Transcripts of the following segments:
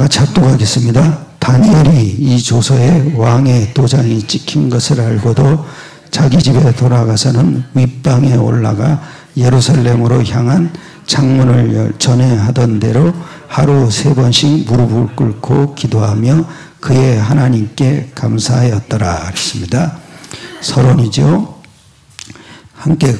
같이 합독하겠습니다. 다니엘이 이 조서에 왕의 도장이 찍힌 것을 알고도 자기 집에 돌아가서는 윗방에 올라가 예루살렘으로 향한 창문을 전에 하던 대로 하루 3번씩 무릎을 꿇고 기도하며 그의 하나님께 감사하였더라 그랬습니다. 서론이죠. 함께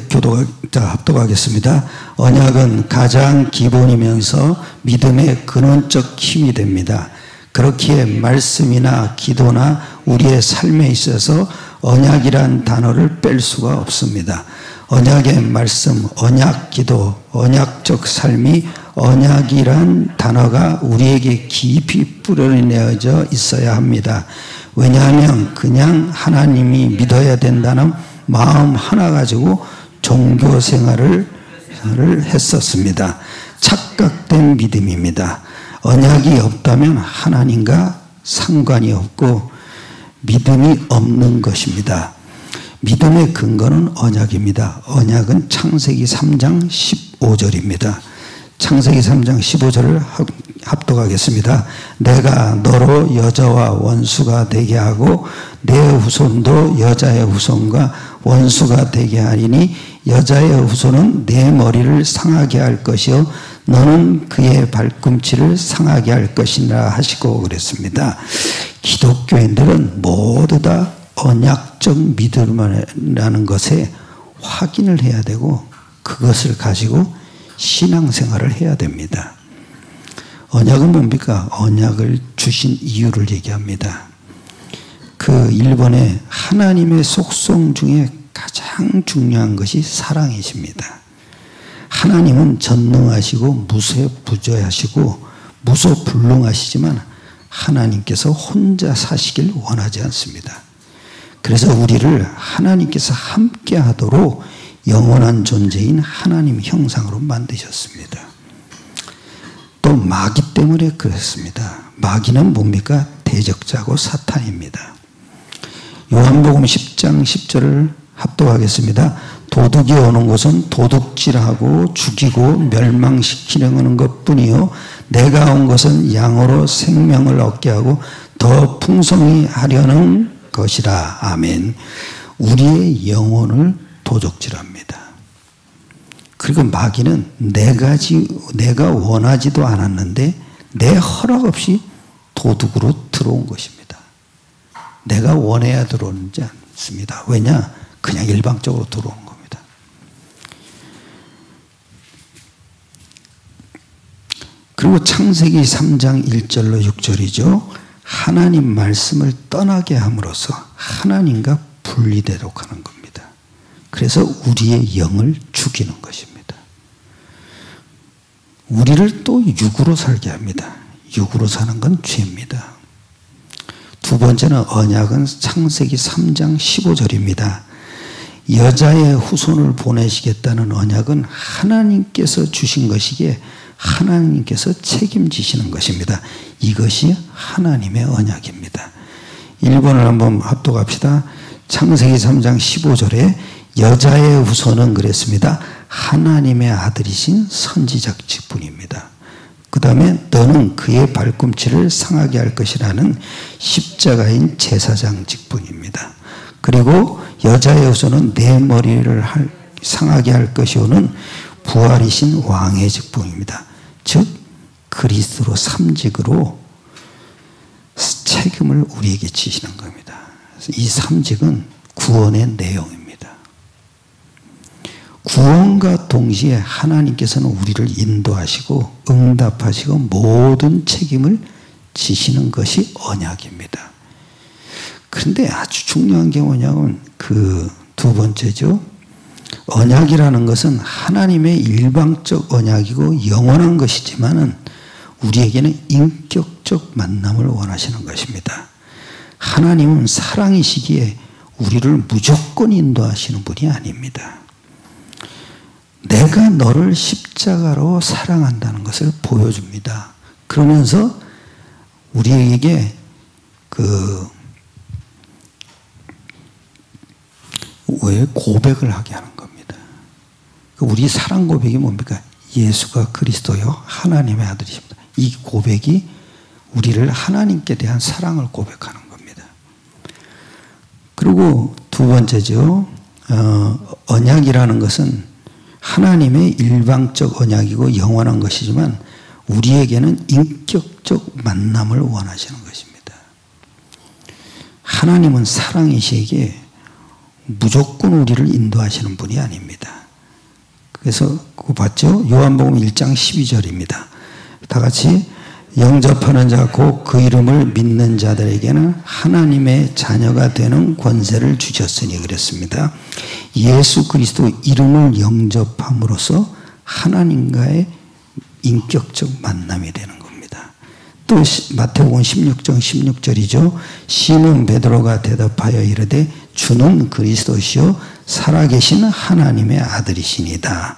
합독하겠습니다. 언약은 가장 기본이면서 믿음의 근원적 힘이 됩니다. 그렇기에 말씀이나 기도나 우리의 삶에 있어서 언약이란 단어를 뺄 수가 없습니다. 언약의 말씀, 언약 기도, 언약적 삶이 언약이란 단어가 우리에게 깊이 뿌려내어져 있어야 합니다. 왜냐하면 그냥 하나님이 믿어야 된다는 마음 하나 가지고 종교 생활을 했었습니다. 착각된 믿음입니다. 언약이 없다면 하나님과 상관이 없고 믿음이 없는 것입니다. 믿음의 근거는 언약입니다. 언약은 창세기 3장 15절입니다. 창세기 3장 15절을 합독하겠습니다. 내가 너로 여자와 원수가 되게 하고 내 후손도 여자의 후손과 원수가 되게 하리니 여자의 후손은 내 머리를 상하게 할 것이요 너는 그의 발꿈치를 상하게 할 것이라 하시고 그랬습니다. 기독교인들은 모두 다 언약적 믿음이라는 것에 확인을 해야 되고 그것을 가지고 신앙생활을 해야 됩니다. 언약은 뭡니까? 언약을 주신 이유를 얘기합니다. 그 일본의 하나님의 속성 중에 가장 중요한 것이 사랑이십니다. 하나님은 전능하시고 무소부재하시고 무소불능하시지만 하나님께서 혼자 사시길 원하지 않습니다. 그래서 우리를 하나님께서 함께 하도록 영원한 존재인 하나님 형상으로 만드셨습니다. 또 마귀 때문에 그랬습니다. 마귀는 뭡니까? 대적자고 사탄입니다. 요한복음 10장 10절을 합독하겠습니다. 도둑이 오는 것은 도둑질하고 죽이고 멸망시키려는 것뿐이요 내가 온 것은 양으로 생명을 얻게 하고 더 풍성히 하려는 것이라. 아멘. 우리의 영혼을 도둑질합니다. 그리고 마귀는 내가 원하지도 않았는데 내 허락 없이 도둑으로 들어온 것입니다. 내가 원해야 들어오지 않습니다. 왜냐? 그냥 일방적으로 들어온 겁니다. 그리고 창세기 3장 1절로 6절이죠. 하나님 말씀을 떠나게 함으로써 하나님과 분리되도록 하는 겁니다. 그래서 우리의 영을 죽이는 것입니다. 우리를 또 육으로 살게 합니다. 육으로 사는 건 죄입니다. 두 번째는 언약은 창세기 3장 15절입니다. 여자의 후손을 보내시겠다는 언약은 하나님께서 주신 것이기에 하나님께서 책임지시는 것입니다. 이것이 하나님의 언약입니다. 1번을 한번 합독합시다. 창세기 3장 15절에 여자의 후손은 그랬습니다. 하나님의 아들이신 선지자적 직분입니다. 그 다음에 너는 그의 발꿈치를 상하게 할 것이라는 십자가인 제사장 직분입니다. 그리고 여자의 후손은 내 머리를 상하게 할 것이오는 부활이신 왕의 직분입니다. 즉 그리스도로 삼직으로 책임을 우리에게 지시는 겁니다. 이 삼직은 구원의 내용입니다. 구원과 동시에 하나님께서는 우리를 인도하시고 응답하시고 모든 책임을 지시는 것이 언약입니다. 그런데 아주 중요한 게 뭐냐면 그 두 번째죠. 언약이라는 것은 하나님의 일방적 언약이고 영원한 것이지만은 우리에게는 인격적 만남을 원하시는 것입니다. 하나님은 사랑이시기에 우리를 무조건 인도하시는 분이 아닙니다. 내가 너를 십자가로 사랑한다는 것을 보여줍니다. 그러면서 우리에게 왜 고백을 하게 하는 겁니다. 우리 사랑 고백이 뭡니까? 예수가 그리스도요 하나님의 아들이십니다. 이 고백이 우리를 하나님께 대한 사랑을 고백하는 겁니다. 그리고 두 번째죠. 언약이라는 것은 하나님의 일방적 언약이고 영원한 것이지만 우리에게는 인격적 만남을 원하시는 것입니다. 하나님은 사랑이시기에 무조건 우리를 인도하시는 분이 아닙니다. 그래서 그거 봤죠? 요한복음 1장 12절입니다. 다 같이 영접하는 자 곧 그 이름을 믿는 자들에게는 하나님의 자녀가 되는 권세를 주셨으니 그랬습니다. 예수 그리스도 이름을 영접함으로써 하나님과의 인격적 만남이 되는 겁니다. 또 마태복음 16장 16절이죠. 시몬 베드로가 대답하여 이르되 주는 그리스도시요 살아계신 하나님의 아들이시니다.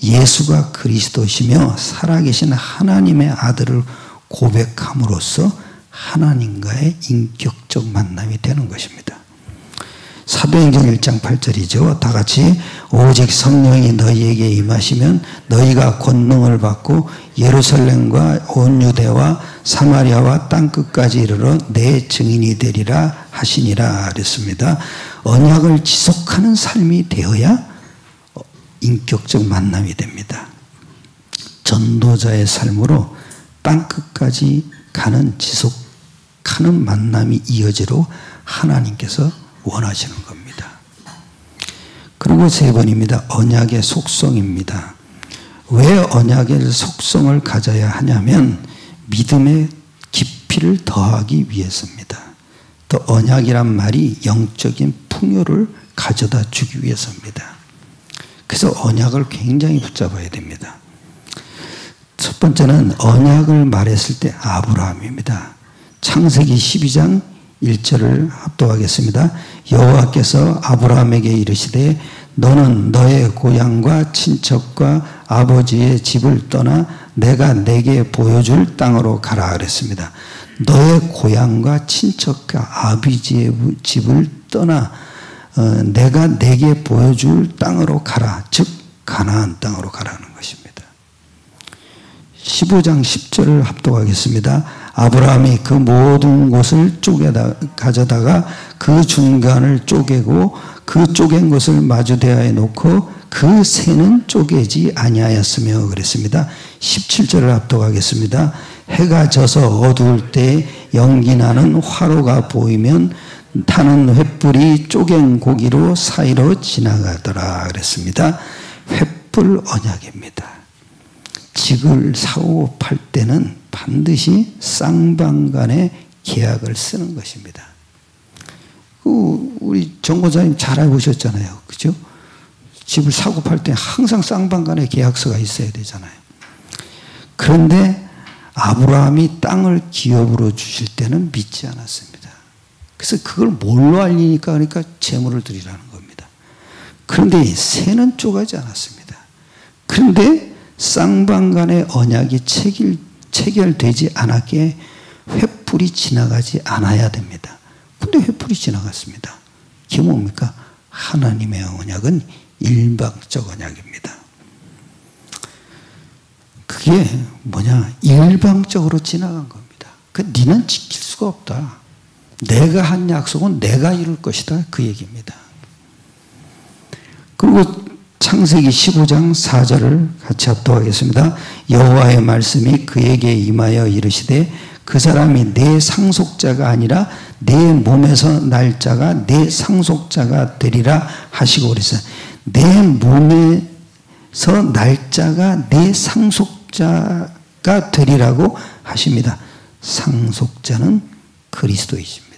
예수가 그리스도시며 살아계신 하나님의 아들을 고백함으로써 하나님과의 인격적 만남이 되는 것입니다. 사도행전 1장 8절이죠. 다 같이 오직 성령이 너희에게 임하시면 너희가 권능을 받고 예루살렘과 온 유대와 사마리아와 땅끝까지 이르러 내 증인이 되리라 하시니라 그랬습니다. 언약을 지속하는 삶이 되어야 인격적 만남이 됩니다. 전도자의 삶으로 땅끝까지 가는 지속하는 만남이 이어지도록 하나님께서 원하시는 겁니다. 그리고 세 번입니다. 언약의 속성입니다. 왜 언약의 속성을 가져야 하냐면 믿음의 깊이를 더하기 위해서입니다. 또 언약이란 말이 영적인 풍요를 가져다 주기 위해서입니다. 그래서 언약을 굉장히 붙잡아야 됩니다. 첫 번째는 언약을 말했을 때 아브라함입니다. 창세기 12장 1절을 합독하겠습니다. 여호와께서 아브라함에게 이르시되 너는 너의 고향과 친척과 아버지의 집을 떠나 내가 내게 보여줄 땅으로 가라 그랬습니다. 너의 고향과 친척과 아버지의 집을 떠나 내가 내게 보여줄 땅으로 가라. 즉 가나안 땅으로 가라는 것입니다. 15장 10절을 합독하겠습니다. 아브라함이 그 모든 곳을 가져다가 그 중간을 쪼개고 그 쪼갠 것을 마주대하에 놓고 그 새는 쪼개지 아니하였으며 그랬습니다. 17절을 합독하겠습니다. 해가 져서 어두울 때 연기나는 화로가 보이면 타는 횃불이 쪼갠 고기로 사이로 지나가더라 그랬습니다. 횃불 언약입니다. 집을 사고 팔 때는 반드시 쌍방간의 계약을 쓰는 것입니다. 우리 정권사님 잘 알고 오셨잖아요. 그죠? 집을 사고 팔 때 항상 쌍방간의 계약서가 있어야 되잖아요. 그런데 아브라함이 땅을 기업으로 주실 때는 믿지 않았습니다. 그래서 그걸 뭘로 알리니까 그러니까 재물을 드리라는 겁니다. 그런데 새는 쪼가지 않았습니다. 그런데 쌍방간의 언약이 체결되지 않았기에 횃불이 지나가지 않아야 됩니다. 근데 횃불이 지나갔습니다. 이게 뭡니까? 하나님의 언약은 일방적 언약입니다. 그게 뭐냐? 일방적으로 지나간 겁니다. 니는 지킬 수가 없다. 내가 한 약속은 내가 이룰 것이다. 그 얘기입니다. 그리고 창세기 15장 4절을 같이 합독하겠습니다. 여호와의 말씀이 그에게 임하여 이르시되 그 사람이 내 상속자가 아니라 내 몸에서 날짜가 내 상속자가 되리라 하시고 그랬어요. 내 몸에서 날짜가 내 상속자가 되리라고 하십니다. 상속자는 그리스도이십니다.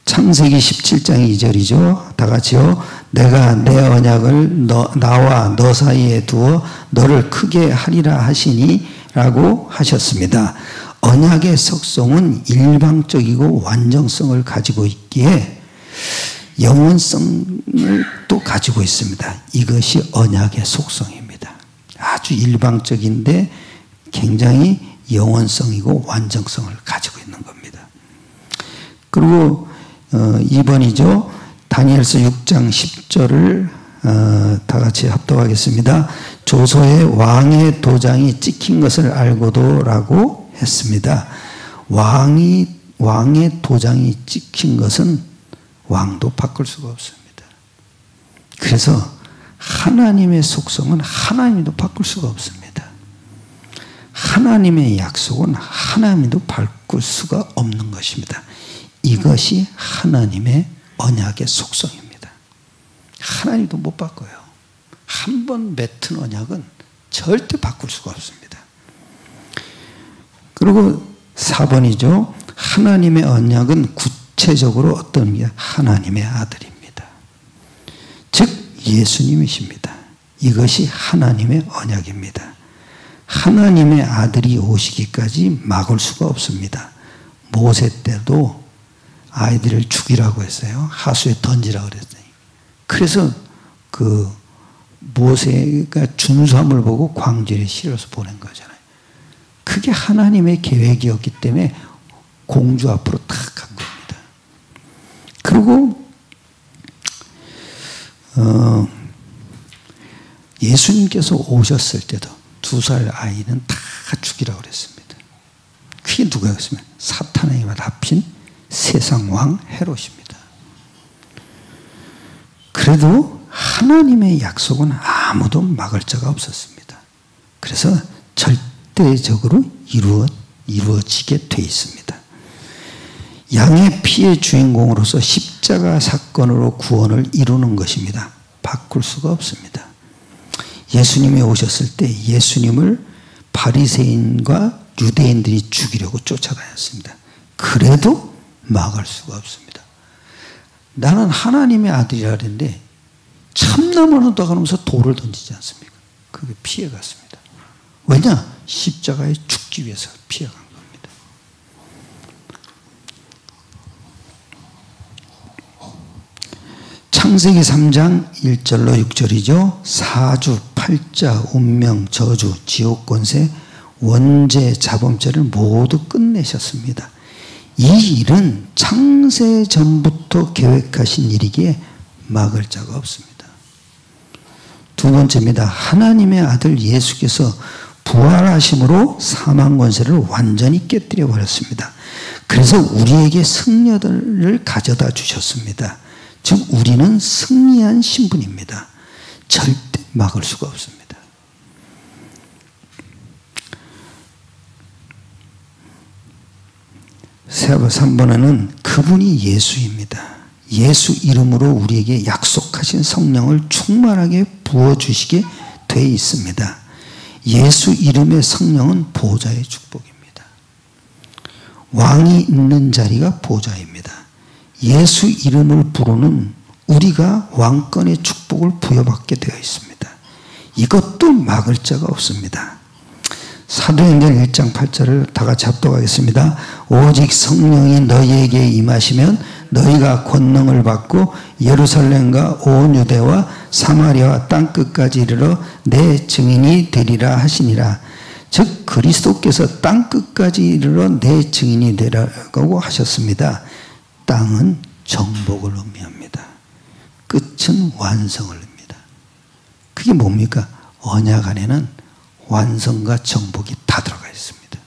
창세기 17장 2절이죠. 다 같이요. 내가 내 언약을 나와 너 사이에 두어 너를 크게 하리라 하시니 라고 하셨습니다. 언약의 속성은 일방적이고 완전성을 가지고 있기에 영원성을 또 가지고 있습니다. 이것이 언약의 속성입니다. 아주 일방적인데 굉장히 영원성이고 완전성을 가지고 있는 겁니다. 그리고 2번이죠. 다니엘서 6장 10절을 다 같이 합독하겠습니다. 조서에 왕의 도장이 찍힌 것을 알고도 라고 했습니다. 왕의 도장이 찍힌 것은 왕도 바꿀 수가 없습니다. 그래서 하나님의 속성은 하나님도 바꿀 수가 없습니다. 하나님의 약속은 하나님도 바꿀 수가 없는 것입니다. 이것이 하나님의 언약의 속성입니다. 하나님도 못 바꿔요. 한 번 맺은 언약은 절대 바꿀 수가 없습니다. 그리고 4번이죠. 하나님의 언약은 구체적으로 어떤 게 하나님의 아들입니다. 즉 예수님이십니다. 이것이 하나님의 언약입니다. 하나님의 아들이 오시기까지 막을 수가 없습니다. 모세 때도 아이들을 죽이라고 했어요. 하수에 던지라고 그랬어요. 그래서 그 모세가 준수함을 보고 광주에 실어서 보낸 거잖아요. 그게 하나님의 계획이었기 때문에 공주 앞으로 탁 간 겁니다. 그리고 예수님께서 오셨을 때도 2살 아이는 다 죽이라고 그랬습니다. 그게 누구였으면 사탄의 힘을 합친 세상 왕 헤롯입니다. 그래도 하나님의 약속은 아무도 막을 자가 없었습니다. 그래서 절대적으로 이루어지게 돼 있습니다. 양의 피의 주인공으로서 십자가 사건으로 구원을 이루는 것입니다. 바꿀 수가 없습니다. 예수님이 오셨을 때 예수님을 바리새인과 유대인들이 죽이려고 쫓아다녔습니다. 그래도 막을 수가 없습니다. 나는 하나님의 아들이라 그랬는데 참나무는 얻어가면서 돌을 던지지 않습니까? 그게 피해갔습니다. 왜냐? 십자가에 죽기 위해서 피해간 겁니다. 창세기 3장 1절로 6절이죠. 사주, 팔자, 운명, 저주, 지옥 권세, 원죄, 자범죄를 모두 끝내셨습니다. 이 일은 창세 전부터 계획하신 일이기에 막을 자가 없습니다. 두 번째입니다. 하나님의 아들 예수께서 부활하심으로 사망 권세를 완전히 깨뜨려 버렸습니다. 그래서 우리에게 승려들을 가져다 주셨습니다. 즉 우리는 승리한 신분입니다. 절대 막을 수가 없습니다. 세 3번에는 그분이 예수입니다. 예수 이름으로 우리에게 약속하신 성령을 충만하게 부어주시게 돼 있습니다. 예수 이름의 성령은 보좌의 축복입니다. 왕이 있는 자리가 보좌입니다. 예수 이름을 부르는 우리가 왕권의 축복을 부여받게 되어 있습니다. 이것도 막을 자가 없습니다. 사도행전 1장 8절을 다 같이 합독하겠습니다. 오직 성령이 너희에게 임하시면 너희가 권능을 받고 예루살렘과 온 유대와 사마리아와 땅끝까지 이르러 내 증인이 되리라 하시니라. 즉 그리스도께서 땅끝까지 이르러 내 증인이 되라고 하셨습니다. 땅은 정복을 의미합니다. 끝은 완성을 의미합니다. 그게 뭡니까? 언약 안에는 완성과 정복이 다 들어가 있습니다.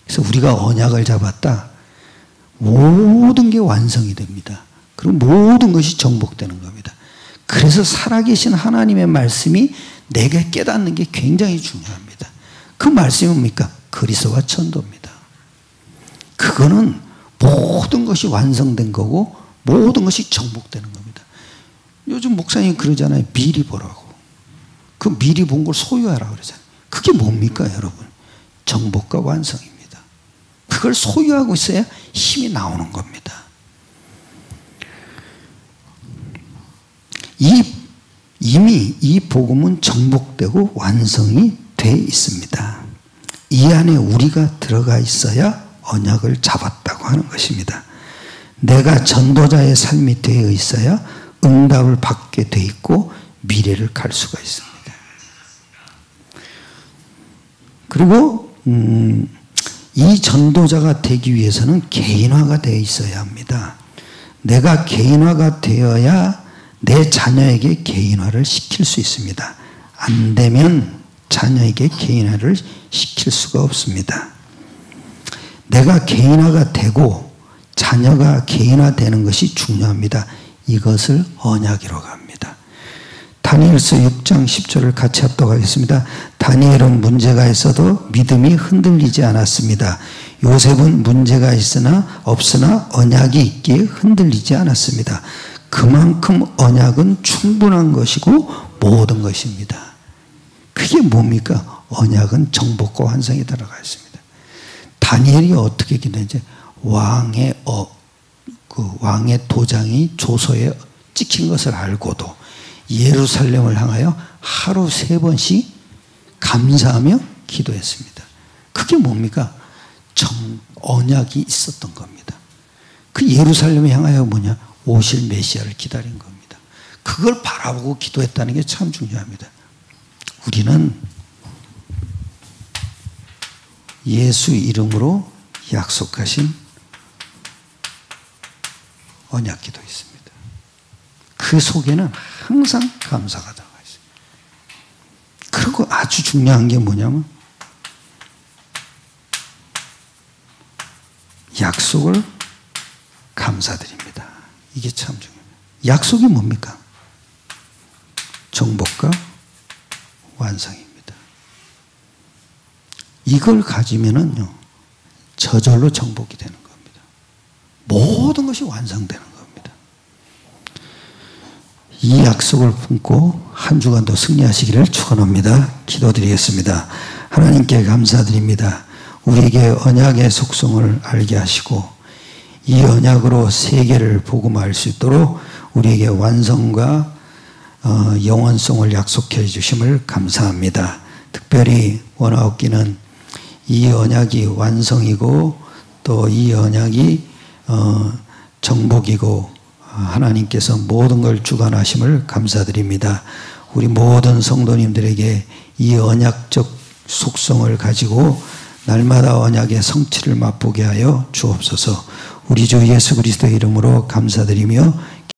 그래서 우리가 언약을 잡았다. 모든 게 완성이 됩니다. 그럼 모든 것이 정복되는 겁니다. 그래서 살아계신 하나님의 말씀이 내게 깨닫는 게 굉장히 중요합니다. 그 말씀이 뭡니까? 그리스도와 천도입니다. 그거는 모든 것이 완성된 거고 모든 것이 정복되는 겁니다. 요즘 목사님 그러잖아요. 미리 보라고. 그 미리 본 걸 소유하라고 그러잖아요. 그게 뭡니까 여러분? 정복과 완성입니다. 그걸 소유하고 있어야 힘이 나오는 겁니다. 이미 이 복음은 정복되고 완성이 돼 있습니다. 이 안에 우리가 들어가 있어야 언약을 잡았다고 하는 것입니다. 내가 전도자의 삶이 되어 있어야 응답을 받게 돼 있고 미래를 갈 수가 있습니다. 그리고 이 전도자가 되기 위해서는 개인화가 되어 있어야 합니다. 내가 개인화가 되어야 내 자녀에게 개인화를 시킬 수 있습니다. 안 되면 자녀에게 개인화를 시킬 수가 없습니다. 내가 개인화가 되고 자녀가 개인화되는 것이 중요합니다. 이것을 언약이라고 합니다. 다니엘서 6장 10절을 같이 합독하겠습니다. 다니엘은 문제가 있어도 믿음이 흔들리지 않았습니다. 요셉은 문제가 없으나 언약이 있기에 흔들리지 않았습니다. 그만큼 언약은 충분한 것이고 모든 것입니다. 그게 뭡니까? 언약은 정복과 완성이 들어가 있습니다. 다니엘이 어떻게 기도했는지 왕의 도장이 조서에 찍힌 것을 알고도 예루살렘을 향하여 하루 3번씩 감사하며 기도했습니다. 그게 뭡니까? 언약이 있었던 겁니다. 그 예루살렘을 향하여 뭐냐? 오실 메시아를 기다린 겁니다. 그걸 바라보고 기도했다는 게 참 중요합니다. 우리는 예수 이름으로 약속하신 언약 기도 있습니다. 그 속에는 항상 감사가 들어가 있습니다. 그리고 아주 중요한 게 뭐냐면 약속을 감사드립니다. 이게 참 중요해요. 약속이 뭡니까? 정복과 완성입니다. 이걸 가지면은요, 저절로 정복이 되는 겁니다. 모든 것이 완성되는 겁니다. 이 약속을 품고 한 주간도 승리하시기를 축원합니다. 기도드리겠습니다. 하나님께 감사드립니다. 우리에게 언약의 속성을 알게 하시고 이 언약으로 세계를 복음할 수 있도록 우리에게 완성과 영원성을 약속해 주심을 감사합니다. 특별히 원하옵기는 이 언약이 완성이고 또 이 언약이 정복이고 하나님께서 모든 걸 주관하심을 감사드립니다. 우리 모든 성도님들에게 이 언약적 속성을 가지고 날마다 언약의 성취를 맛보게 하여 주옵소서. 우리 주 예수 그리스도의 이름으로 감사드리며